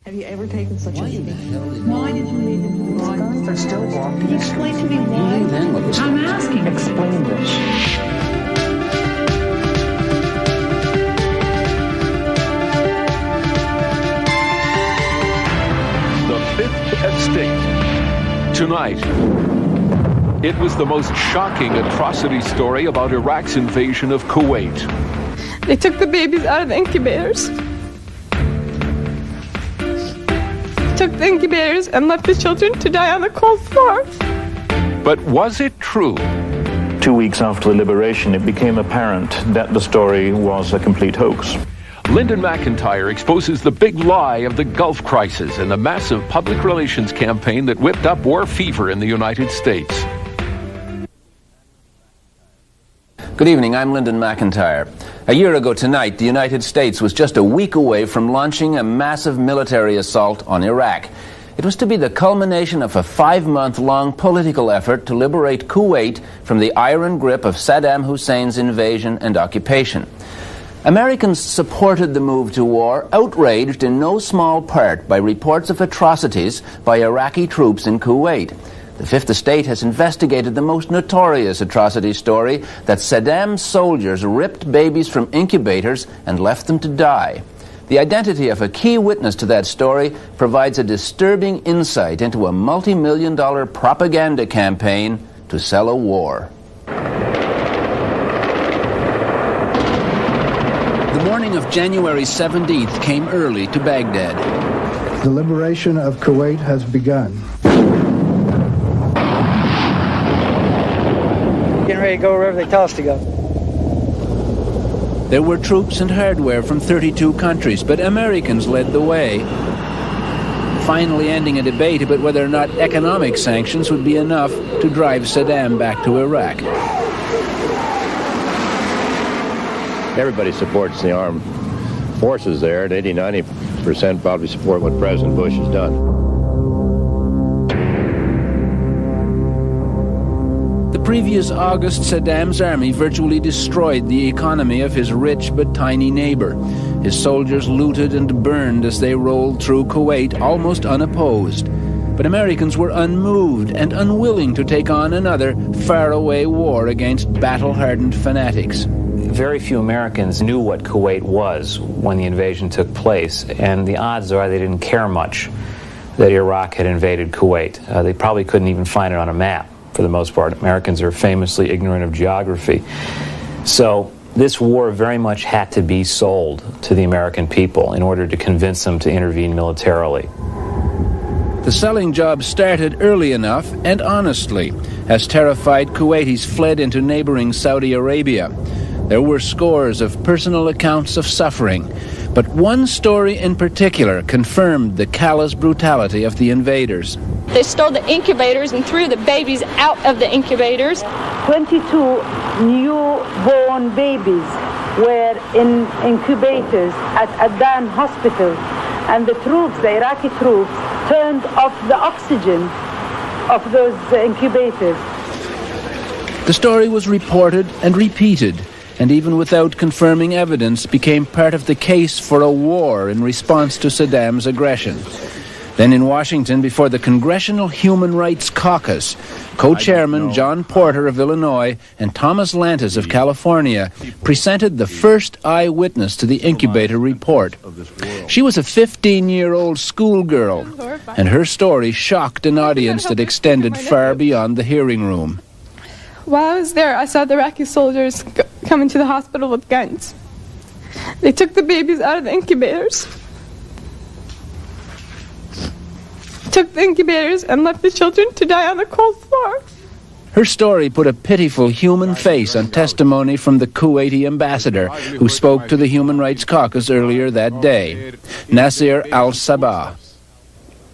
Have you ever taken such a beating? Why did you leave him? Why? They're still walking. Can you explain to me why? I'm asking. Explain this. The Fifth Estate. Tonight, it was the most shocking atrocity story about Iraq's invasion of Kuwait. They took the babies out of the incubators. Took the incubators and left the children to die on the cold floor. But was it true? 2 weeks after the liberation, it became apparent that the story was a complete hoax. Lyndon McIntyre exposes the big lie of the Gulf crisis and the massive public relations campaign that whipped up war fever in the United States. Good evening, I'm Lyndon McIntyre. A year ago tonight, the United States was just a week away from launching a massive military assault on Iraq. It was to be the culmination of a 5-month-long political effort to liberate Kuwait from the iron grip of Saddam Hussein's invasion and occupation. Americans supported the move to war, outraged in no small part by reports of atrocities by Iraqi troops in Kuwait. The Fifth Estate has investigated the most notorious atrocity story that Saddam's soldiers ripped babies from incubators and left them to die. The identity of a key witness to that story provides a disturbing insight into a multi-million-dollar propaganda campaign to sell a war. The morning of January 17th came early to Baghdad. The liberation of Kuwait has begun. Getting ready to go wherever they tell us to go. There were troops and hardware from 32 countries, but Americans led the way, finally ending a debate about whether or not economic sanctions would be enough to drive Saddam back to Iraq. Everybody supports the armed forces there, and 80-90% probably support what President Bush has done. The previous August, Saddam's army virtually destroyed the economy of his rich but tiny neighbor. His soldiers looted and burned as they rolled through Kuwait almost unopposed. But Americans were unmoved and unwilling to take on another faraway war against battle-hardened fanatics. Very few Americans knew what Kuwait was when the invasion took place, and the odds are they didn't care much that Iraq had invaded Kuwait. They probably couldn't even find it on a map. For the most part, Americans are famously ignorant of geography. So this war very much had to be sold to the American people in order to convince them to intervene militarily. The selling job started early enough and honestly, as terrified Kuwaitis fled into neighboring Saudi Arabia. There were scores of personal accounts of suffering, but one story in particular confirmed the callous brutality of the invaders. They stole the incubators and threw the babies out of the incubators. 22 newborn babies were in incubators at Adan Hospital, and the Iraqi troops, turned off the oxygen of those incubators. The story was reported and repeated, and even without confirming evidence, became part of the case for a war in response to Saddam's aggression. Then in Washington, before the Congressional Human Rights Caucus, co-chairman John Porter of Illinois and Thomas Lantis of California presented the first eyewitness to the incubator report. She was a 15-year-old schoolgirl, and her story shocked an audience that extended far beyond the hearing room. While I was there, I saw the Iraqi soldiers come into the hospital with guns. They took the babies out of the incubators. Took the incubators and left the children to die on the cold floor. Her story put a pitiful human face on testimony from the Kuwaiti ambassador who spoke to the Human Rights Caucus earlier that day, Nasir al-Sabah.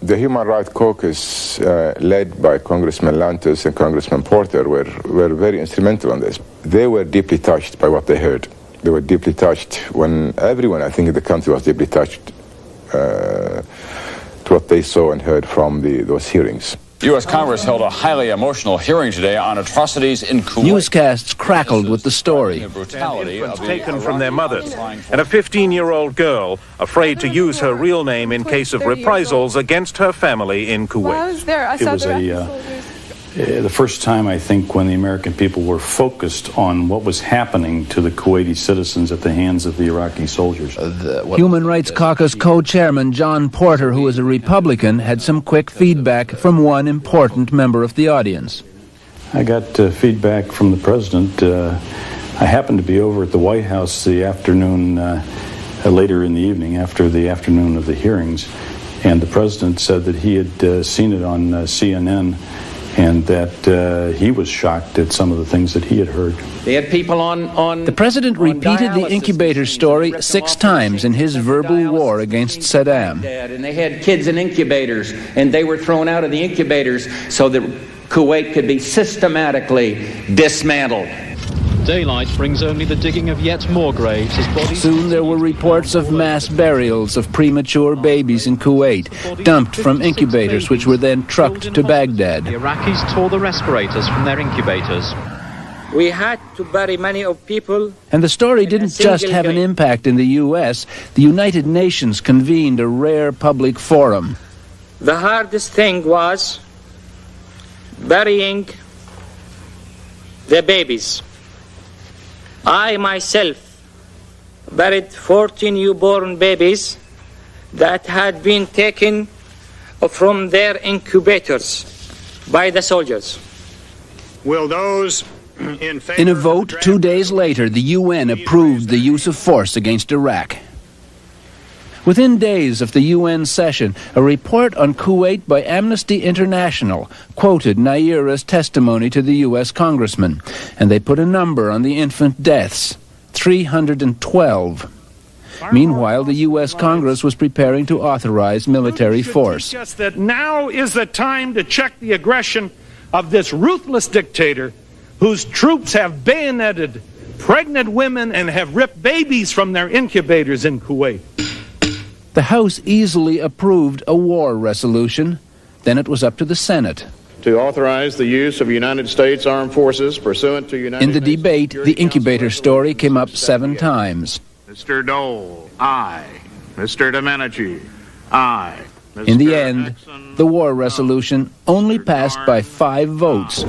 The Human Rights Caucus, led by Congressman Lantis and Congressman Porter, were very instrumental on this. They were deeply touched by what they heard. They were deeply touched when everyone, I think, in the country was deeply touched to what they saw and heard from those hearings. U.S. Congress held a highly emotional hearing today on atrocities in Kuwait. Newscasts crackled with the story. Infants taken from their mothers, and a 15-year-old girl afraid to use her real name in case of reprisals against her family in Kuwait. While I was there, I saw the Iraqi soldiers. The first time, I think, when the American people were focused on what was happening to the Kuwaiti citizens at the hands of the Iraqi soldiers. Human Rights Caucus co-chairman John Porter, who is a Republican, had some quick feedback from one important member of the audience. I got feedback from the president. I happened to be over at the White House the afternoon, later in the evening, after the afternoon of the hearings, and the president said that he had seen it on CNN, and that he was shocked at some of the things that he had heard. They had people on the president repeated the incubator story 6 times in his verbal war against Saddam. And they had kids in incubators, and they were thrown out of the incubators so that Kuwait could be systematically dismantled. Daylight brings only the digging of yet more graves as bodies... Soon there were reports of mass burials of premature babies in Kuwait, dumped from incubators which were then trucked to Baghdad. The Iraqis tore the respirators from their incubators. We had to bury many of people. And the story didn't just have an impact in the U.S. The United Nations convened a rare public forum. The hardest thing was burying the babies. I myself buried 14 newborn babies that had been taken from their incubators by the soldiers. Will those in favor... In a vote 2 days later, the UN approved the use of force against Iraq. Within days of the UN session, a report on Kuwait by Amnesty International quoted Naira's testimony to the U.S. congressman, and they put a number on the infant deaths, 312. Meanwhile, the U.S. Congress was preparing to authorize military force. Teach us that now is the time to check the aggression of this ruthless dictator whose troops have bayoneted pregnant women and have ripped babies from their incubators in Kuwait. The House easily approved a war resolution. Then it was up to the Senate. To authorize the use of United States Armed Forces pursuant to United States... In the debate, the incubator story came up 7 times. Mr. Dole, aye. Mr. Domenici, aye. In the end, the war resolution only passed by 5 votes.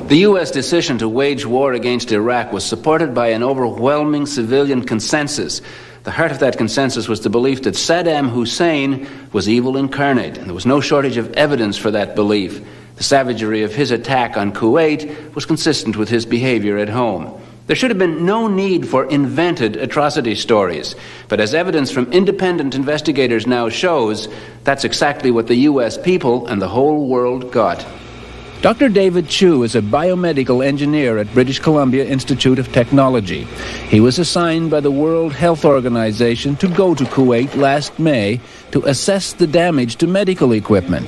The U.S. decision to wage war against Iraq was supported by an overwhelming civilian consensus. The heart of that consensus was the belief that Saddam Hussein was evil incarnate, and there was no shortage of evidence for that belief. The savagery of his attack on Kuwait was consistent with his behavior at home. There should have been no need for invented atrocity stories, but as evidence from independent investigators now shows, that's exactly what the U.S. people and the whole world got. Dr. David Chu is a biomedical engineer at British Columbia Institute of Technology. He was assigned by the World Health Organization to go to Kuwait last May to assess the damage to medical equipment.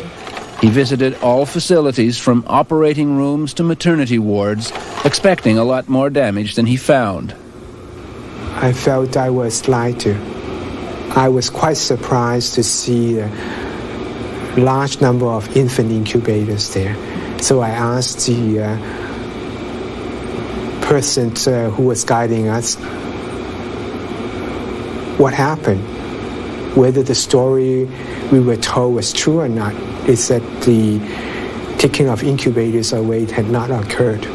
He visited all facilities from operating rooms to maternity wards, expecting a lot more damage than he found. I felt I was lied to. I was quite surprised to see a large number of infant incubators there. So I asked the person who was guiding us what happened, whether the story we were told was true or not. They said the taking of incubators away had not occurred.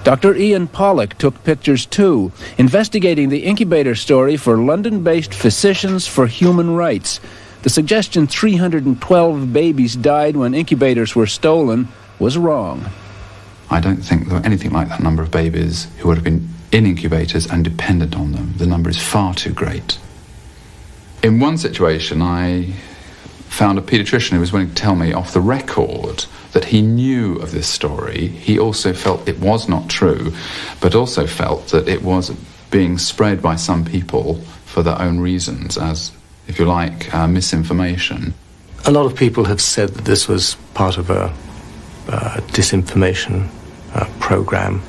Dr. Ian Pollock took pictures too, investigating the incubator story for London-based Physicians for Human Rights. The suggestion 312 babies died when incubators were stolen was wrong. I don't think there were anything like that number of babies who would have been in incubators and dependent on them. The number is far too great. In one situation, I found a paediatrician who was willing to tell me off the record that he knew of this story. He also felt it was not true, but also felt that it was being spread by some people for their own reasons as, if you like, misinformation. A lot of people have said that this was part of a disinformation program.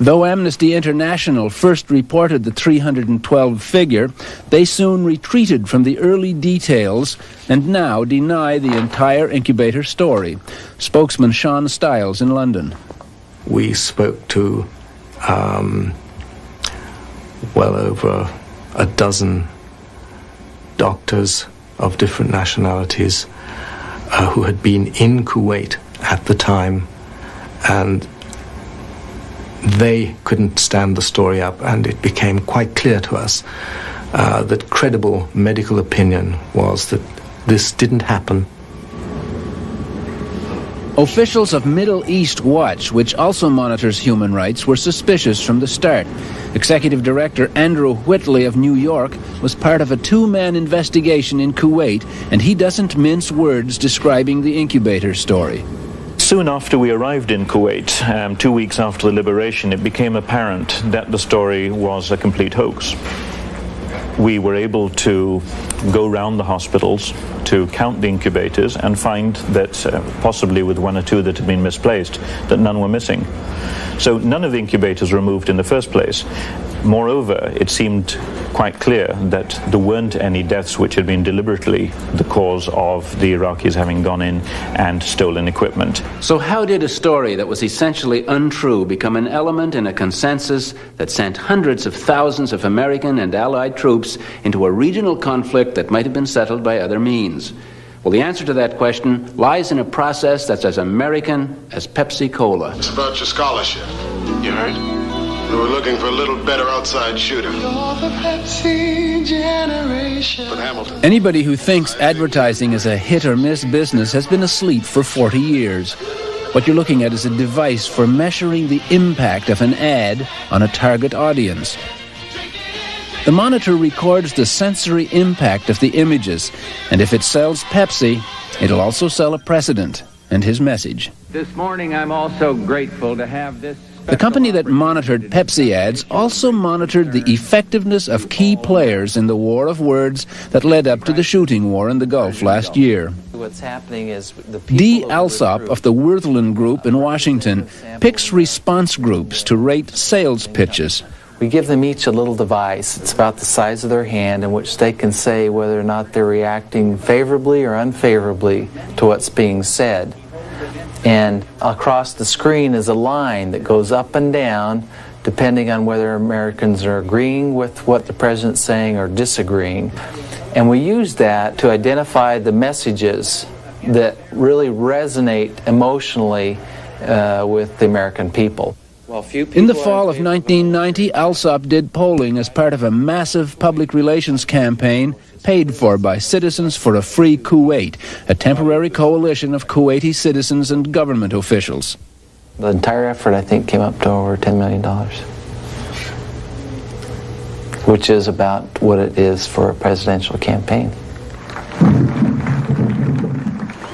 Though Amnesty International first reported the 312 figure, they soon retreated from the early details and now deny the entire incubator story. Spokesman Sean Stiles in London. We spoke to well over a dozen doctors of different nationalities who had been in Kuwait at the time, and they couldn't stand the story up, and it became quite clear to us that credible medical opinion was that this didn't happen. Officials of Middle East Watch, which also monitors human rights, were suspicious from the start. Executive Director Andrew Whitley of New York was part of a two-man investigation in Kuwait, and he doesn't mince words describing the incubator story. Soon after we arrived in Kuwait, 2 weeks after the liberation, it became apparent that the story was a complete hoax. We were able to go round the hospitals to count the incubators and find that, possibly with one or two that had been misplaced, that none were missing. So none of the incubators were removed in the first place. Moreover, it seemed quite clear that there weren't any deaths which had been deliberately the cause of the Iraqis having gone in and stolen equipment. So how did a story that was essentially untrue become an element in a consensus that sent hundreds of thousands of American and Allied troops into a regional conflict that might have been settled by other means? Well, the answer to that question lies in a process that's as American as Pepsi Cola. It's about your scholarship, you heard? We were looking for a little better outside shooter. But Hamilton... Anybody who thinks advertising is a hit-or-miss business has been asleep for 40 years. What you're looking at is a device for measuring the impact of an ad on a target audience. The monitor records the sensory impact of the images, and if it sells Pepsi, it'll also sell a president and his message. This morning I'm also grateful to have this... The company that monitored Pepsi ads also monitored the effectiveness of key players in the war of words that led up to the shooting war in the Gulf last year. What's happening is the Dee Alsop of the Worthlin Group in Washington picks response groups to rate sales pitches. We give them each a little device. It's about the size of their hand in which they can say whether or not they're reacting favorably or unfavorably to what's being said. And across the screen is a line that goes up and down depending on whether Americans are agreeing with what the president's saying or disagreeing. And we use that to identify the messages that really resonate emotionally with the American people. In the fall of 1990, Alsop did polling as part of a massive public relations campaign paid for by Citizens for a Free Kuwait, a temporary coalition of Kuwaiti citizens and government officials. The entire effort, I think, came up to over $10 million, which is about what it is for a presidential campaign.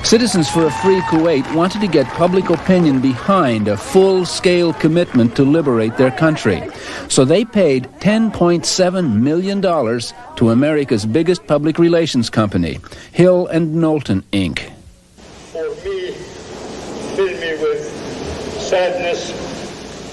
Citizens for a Free Kuwait wanted to get public opinion behind a full-scale commitment to liberate their country. So they paid $10.7 million to America's biggest public relations company, Hill and Knowlton, Inc. For me, fill me with sadness.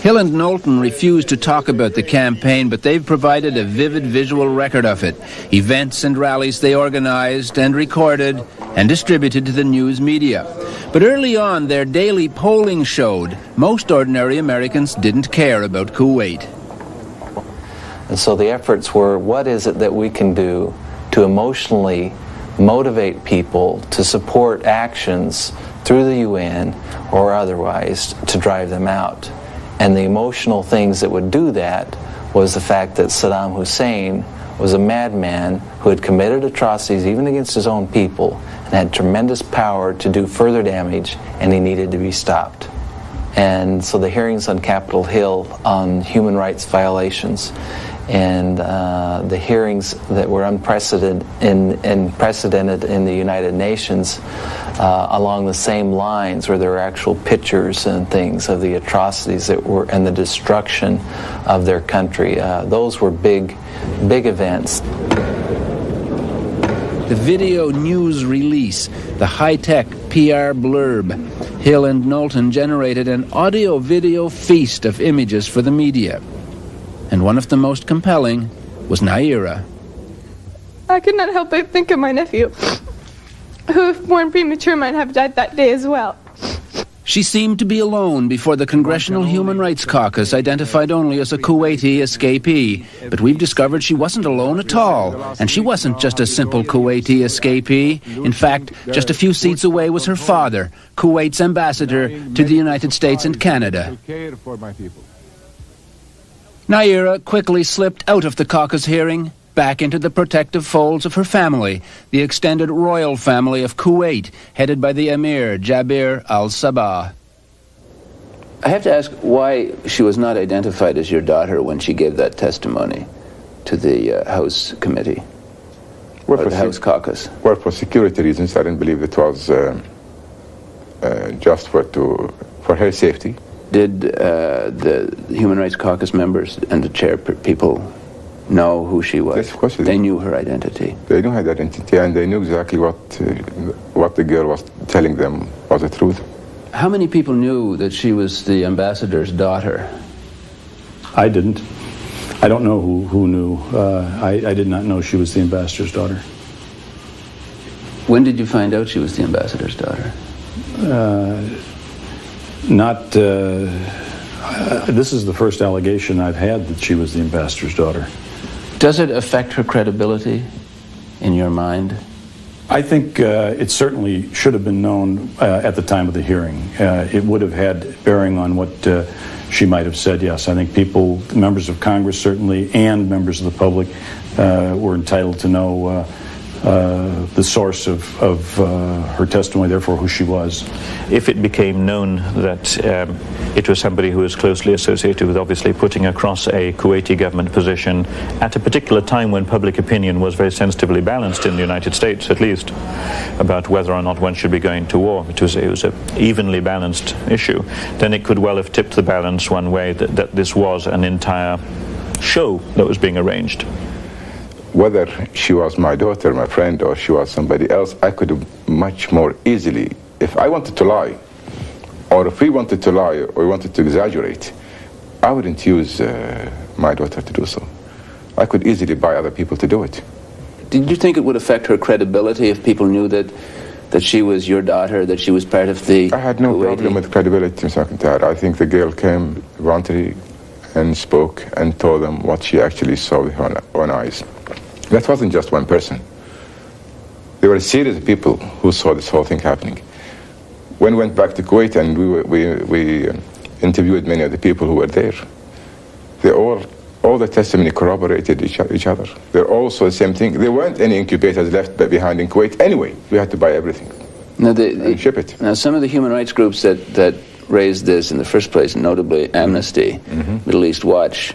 Hill and Knowlton refused to talk about the campaign, but they've provided a vivid visual record of it. Events and rallies they organized and recorded and distributed to the news media. But early on, their daily polling showed most ordinary Americans didn't care about Kuwait. And so the efforts were, what is it that we can do to emotionally motivate people to support actions through the UN or otherwise to drive them out? And the emotional things that would do that was the fact that Saddam Hussein was a madman who had committed atrocities even against his own people and had tremendous power to do further damage, and he needed to be stopped. And so the hearings on Capitol Hill on human rights violations and the hearings that were unprecedented in the United Nations along the same lines, where there were actual pictures and things of the atrocities that were and the destruction of their country. Those were big events. the video news release, the high-tech PR blurb. Hill and Knowlton generated an audio-video feast of images for the media. And one of the most compelling was Naira. I could not help but think of my nephew, who, if born premature, might have died that day as well. She seemed to be alone before the Congressional Human Rights Caucus identified only as a Kuwaiti escapee. But we've discovered she wasn't alone at all. And she wasn't just a simple Kuwaiti escapee. In fact, just a few seats away was her father, Kuwait's ambassador to the United States and Canada. Naira quickly slipped out of the caucus hearing, back into the protective folds of her family, the extended royal family of Kuwait, headed by the Emir Jabir al-Sabah. I have to ask why she was not identified as your daughter when she gave that testimony to the House Committee, or the House Caucus. Well, for security reasons, I didn't believe it was just for her safety. Did the Human Rights Caucus members and the chair people know who she was? Yes, of course they knew her identity. They knew her identity, and they knew exactly what the girl was telling them was the truth. How many people knew that she was the ambassador's daughter? I didn't. I don't know who knew. I did not know she was the ambassador's daughter. When did you find out she was the ambassador's daughter? This is the first allegation I've had that she was the ambassador's daughter. Does it affect her credibility in your mind? I think it certainly should have been known at the time of the hearing. It would have had bearing on what she might have said, yes. I think people, members of Congress certainly, and members of the public were entitled to know the source of her testimony, therefore who she was. If it became known that it was somebody who was closely associated with obviously putting across a Kuwaiti government position at a particular time when public opinion was very sensitively balanced in the United States, at least, about whether or not one should be going to war, it was an evenly balanced issue, then it could well have tipped the balance one way that this was an entire show that was being arranged. Whether she was my daughter, my friend, or she was somebody else, I could have much more easily, if I wanted to lie, or if we wanted to lie, or we wanted to exaggerate, I wouldn't use my daughter to do so. I could easily buy other people to do it. Did you think it would affect her credibility if people knew that she was your daughter, that she was part of the I had no Kuwaiti? problem with credibility, Ms. McIntyre. I think the girl came voluntarily and spoke and told them what she actually saw with her own eyes. That wasn't just one person. There were a series of people who saw this whole thing happening. When we went back to Kuwait and we interviewed many of the people who were there, they all the testimony corroborated each other. They're all saw the same thing. There weren't any incubators left behind in Kuwait anyway. We had to buy everything and ship it. Now, some of the human rights groups that raised this in the first place, notably Amnesty, Middle East Watch,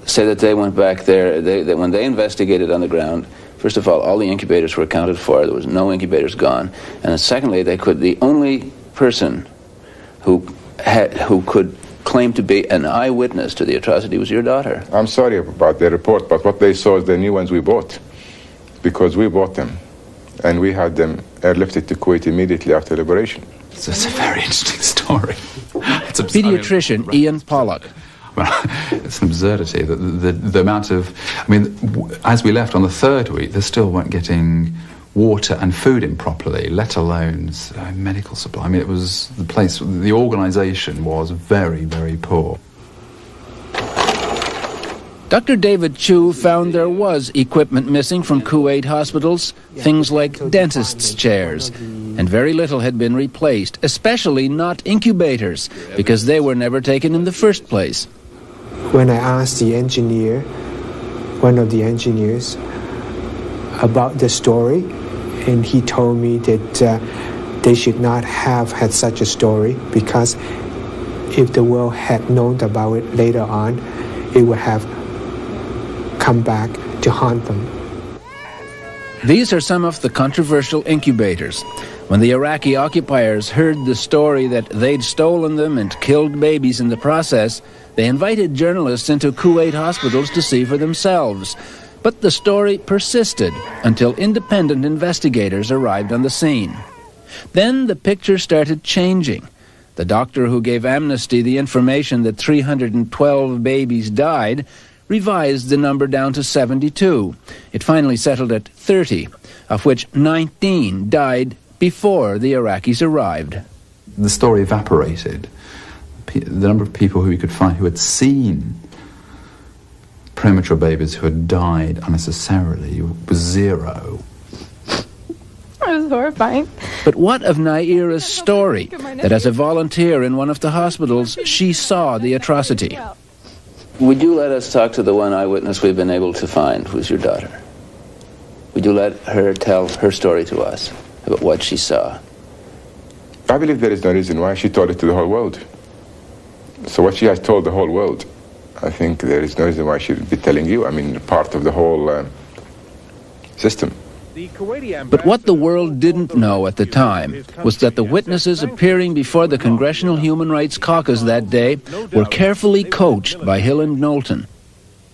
say that they went back there, that when they investigated on the ground, first of all the incubators were accounted for, there was no incubators gone, and secondly, the only person who could claim to be an eyewitness to the atrocity was your daughter. I'm sorry about their report, but what they saw is the new ones we bought, because we bought them, and we had them airlifted to Kuwait immediately after liberation. It's a very interesting story. It's Pediatrician Ian Pollock. It's an absurdity that the amount of, as we left on the third week, they still weren't getting water and food in properly, let alone medical supply. It was the organisation was very, very poor. Dr. David Chu found there was equipment missing from Kuwait hospitals, things like dentists' chairs, and very little had been replaced, especially not incubators, because they were never taken in the first place. When I asked the engineer, one of the engineers, about the story, and he told me that they should not have had such a story, because if the world had known about it later on, it would have come back to haunt them. These are some of the controversial incubators. When the Iraqi occupiers heard the story that they'd stolen them and killed babies in the process, they invited journalists into Kuwait hospitals to see for themselves. But the story persisted until independent investigators arrived on the scene. Then the picture started changing. The doctor who gave Amnesty the information that 312 babies died revised the number down to 72. It finally settled at 30, of which 19 died before the Iraqis arrived. The story evaporated. The number of people who we could find who had seen premature babies who had died unnecessarily was zero. It was horrifying. But what of Naira's story, that as a volunteer in one of the hospitals, she saw the atrocity? Would you let us talk to the one eyewitness we've been able to find, who's your daughter? Would you let her tell her story to us about what she saw? I believe there is no reason why she told it to the whole world. So what she has told the whole world, I think there is no reason why she would be telling you. I mean, part of the whole system. But what the world didn't know at the time was that the witnesses appearing before the Congressional Human Rights Caucus that day were carefully coached by Hill and Knowlton.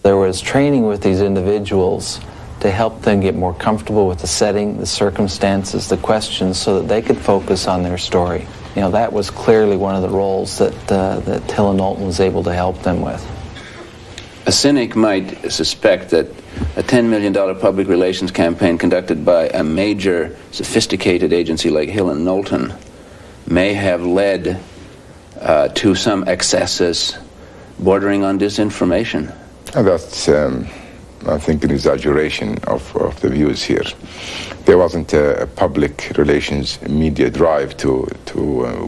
There was training with these individuals to help them get more comfortable with the setting, the circumstances, the questions, so that they could focus on their story. You know, that was clearly one of the roles that Hill and Knowlton was able to help them with. A cynic might suspect that a $10 million public relations campaign conducted by a major, sophisticated agency like Hill and Knowlton may have led to some excesses bordering on disinformation. And that's, I think, an exaggeration of the views here. There wasn't a public relations media drive to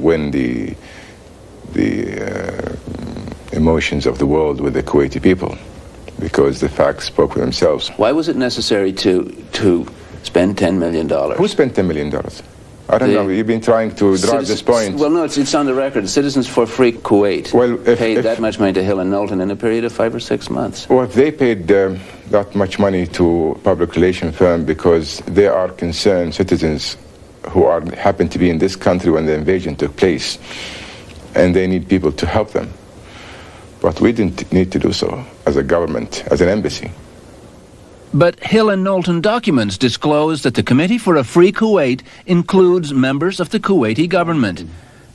win the emotions of the world with the Kuwaiti people, because the facts spoke for themselves. Why was it necessary to spend $10 million? Who spent $10 million? I don't know. You've been trying to drive this point. Well, no, it's on the record. Citizens for Free Kuwait paid that much money to Hill and Knowlton in a period of 5 or 6 months. Well, they paid that much money to a public relations firm because they are concerned citizens who happen to be in this country when the invasion took place, and they need people to help them. But we didn't need to do so as a government, as an embassy. But Hill and Knowlton documents disclose that the Committee for a Free Kuwait includes members of the Kuwaiti government.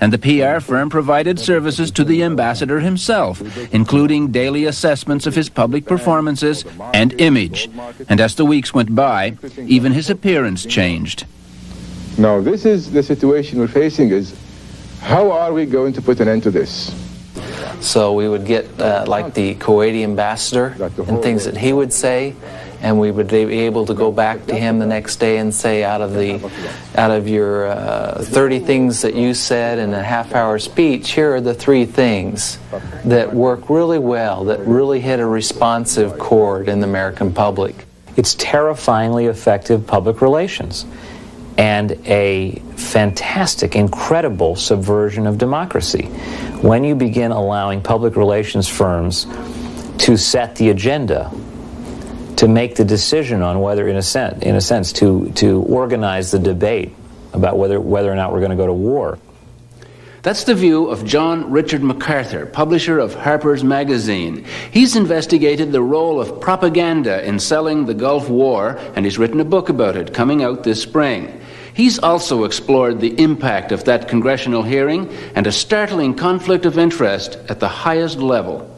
And the PR firm provided services to the ambassador himself, including daily assessments of his public performances and image. And as the weeks went by, even his appearance changed. Now, this is the situation we're facing, is how are we going to put an end to this? So we would get like the Kuwaiti ambassador and things that he would say, and we would be able to go back to him the next day and say, out of your 30 things that you said in a half-hour speech, here are the 3 things that work really well, that really hit a responsive chord in the American public. It's terrifyingly effective public relations and a fantastic, incredible subversion of democracy. When you begin allowing public relations firms to set the agenda, to make the decision on whether, in a sense, to organize the debate about whether or not we're going to go to war. That's the view of John Richard MacArthur, publisher of Harper's Magazine. He's investigated the role of propaganda in selling the Gulf War, and he's written a book about it, coming out this spring. He's also explored the impact of that congressional hearing and a startling conflict of interest at the highest level.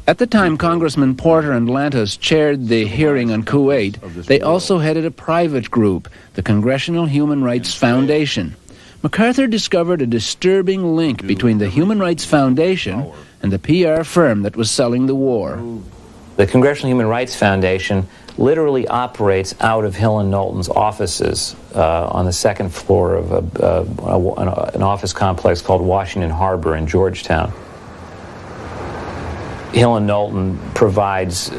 At the time Congressman Porter and Lantos chaired the hearing on Kuwait, they also headed a private group, the Congressional Human Rights Foundation. MacArthur discovered a disturbing link between the Human Rights Foundation and the PR firm that was selling the war. The Congressional Human Rights Foundation literally operates out of Hill and Knowlton's offices on the second floor of an office complex called Washington Harbor in Georgetown. Hill and Knowlton provides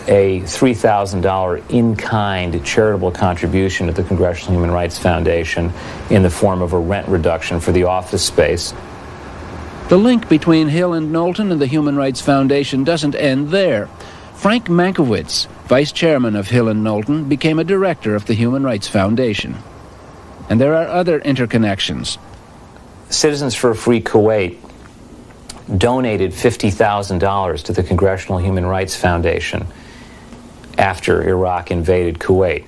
a $3,000 in-kind charitable contribution to the Congressional Human Rights Foundation in the form of a rent reduction for the office space. The link between Hill and Knowlton and the Human Rights Foundation doesn't end there. Frank Mankiewicz, vice chairman of Hill and Knowlton, became a director of the Human Rights Foundation. And there are other interconnections. Citizens for a Free Kuwait donated $50,000 to the Congressional Human Rights Foundation after Iraq invaded Kuwait.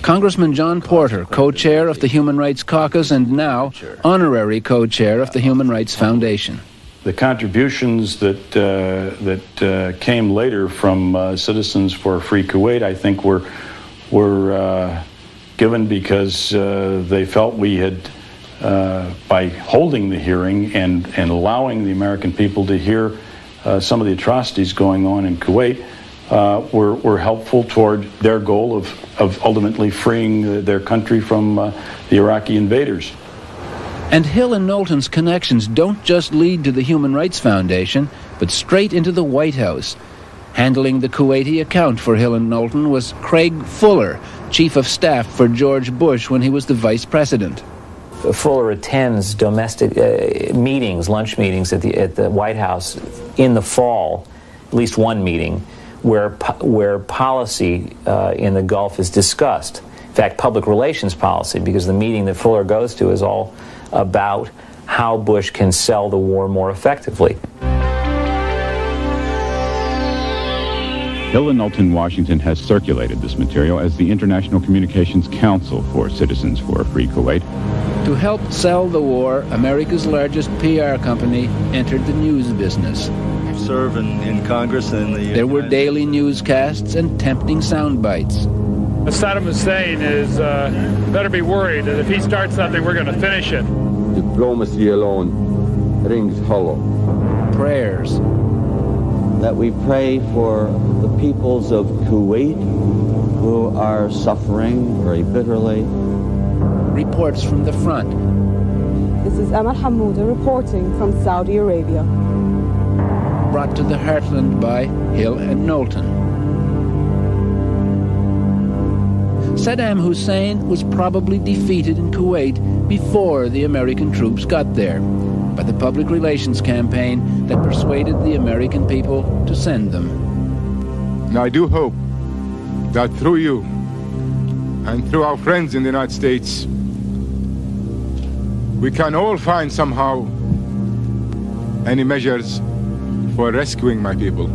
Congressman John Porter, co-chair of the Human Rights Caucus and now honorary co-chair of the Human Rights Foundation. The contributions that came later from Citizens for a Free Kuwait, I think, were given because they felt we had, by holding the hearing and allowing the American people to hear some of the atrocities going on in Kuwait, were helpful toward their goal of ultimately freeing their country from the Iraqi invaders. And Hill and Knowlton's connections don't just lead to the Human Rights Foundation, but straight into the White House. Handling the Kuwaiti account for Hill and Knowlton was Craig Fuller, Chief of Staff for George Bush when he was the Vice President. Fuller attends domestic meetings, lunch meetings at the White House in the fall, at least one meeting, where policy in the Gulf is discussed. In fact, public relations policy, because the meeting that Fuller goes to is all about how Bush can sell the war more effectively. Hill and Knowlton Washington has circulated this material as the International Communications Council for Citizens for a Free Kuwait. To help sell the war, America's largest PR company entered the news business. Serve in Congress and there were daily newscasts and tempting sound bites. Saddam Hussein is better be worried that if he starts something, we're going to finish it. Diplomacy alone rings hollow. Prayers. That we pray for the peoples of Kuwait who are suffering very bitterly. Reports from the front. This is Amal Hamouda reporting from Saudi Arabia. Brought to the heartland by Hill and Knowlton. Saddam Hussein was probably defeated in Kuwait before the American troops got there by the public relations campaign that persuaded the American people to send them. And I do hope that through you and through our friends in the United States, we can all find somehow any measures for rescuing my people.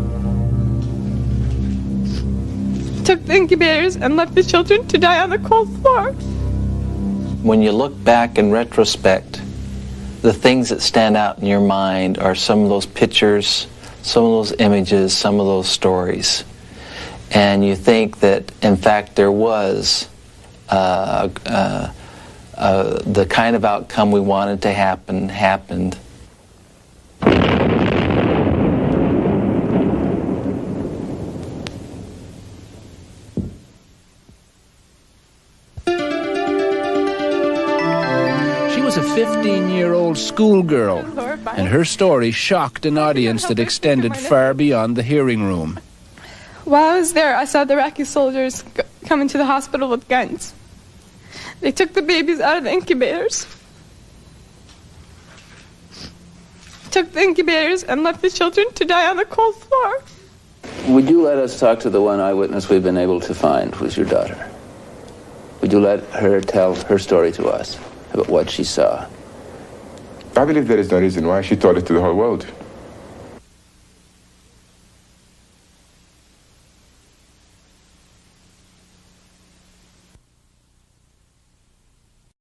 Took the incubators and left the children to die on the cold floor. When you look back in retrospect, the things that stand out in your mind are some of those pictures, some of those images, some of those stories. And you think that, in fact, there was the kind of outcome we wanted to happen happened. She was a 15-year-old schoolgirl, and her story shocked an audience that extended far beyond the hearing room. While I was there, I saw the Iraqi soldiers come into the hospital with guns. They took the babies out of the incubators. Took the incubators and left the children to die on the cold floor. Would you let us talk to the one eyewitness we've been able to find, who's your daughter? Would you let her tell her story to us about what she saw? I believe there is no reason why she told it to the whole world.